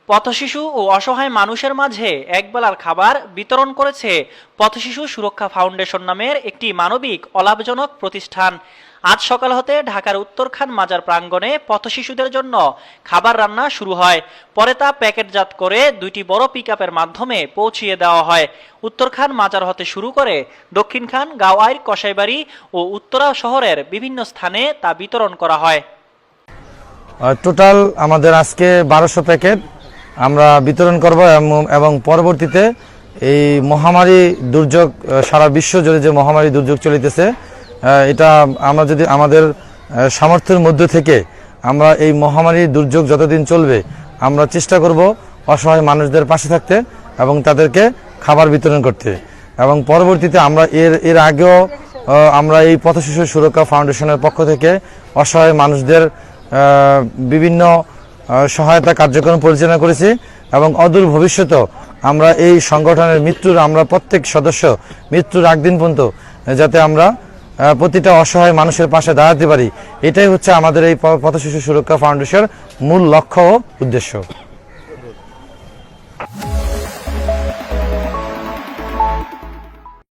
পথশিশু ও অসহায় মানুষের মাঝে একবেলার খাবার বিতরণ করেছে পথশিশু সুরক্ষা ফাউন্ডেশন নামের একটি মানবিক অলাভজনক প্রতিষ্ঠান। আজ সকাল হতে ঢাকার উত্তরখান মাজার প্রাঙ্গণে পথশিশুদের জন্য খাবার রান্না শুরু হয়। পরে তা প্যাকেটজাত করে দুইটি বড় পিকআপের মাধ্যমে পৌঁছিয়ে দেওয়া হয়। উত্তরখান মাজার হতে শুরু করে দক্ষিণখান, গাওয়াইর, কসাইবাড়ি ও উত্তরা শহরের বিভিন্ন স্থানে তা বিতরণ করা হয়। টোটাল আমাদের আজকে 1200 প্যাকেট আমরা বিতরণ করব এবং পরবর্তীতে এই মহামারী দুর্যোগ, সারা বিশ্ব জুড়ে যে মহামারী দুর্যোগ চলিতেছে, এটা আমরা যদি আমাদের সামর্থ্যের মধ্য থেকে আমরা এই মহামারী দুর্যোগ যতদিন চলবে আমরা চেষ্টা করব অসহায় মানুষদের পাশে থাকতে এবং তাদেরকে খাবার বিতরণ করতে। এবং পরবর্তীতে আমরা এর আগেও আমরা এই পথশিশু সুরক্ষা ফাউন্ডেশনের পক্ষ থেকে অসহায় মানুষদের বিভিন্ন সহায়তা কার্যক্রম পরিচালনা করেছি এবং অদূর ভবিষ্যতেও আমরা এই সংগঠনের আমরা প্রত্যেক সদস্য মৃত্যুর আগ দিন পর্যন্ত যাতে আমরা প্রতিটা অসহায় মানুষের পাশে দাঁড়াতে পারি, এটাই হচ্ছে আমাদের এই পথশিশু সুরক্ষা ফাউন্ডেশনের মূল লক্ষ্য ও উদ্দেশ্য।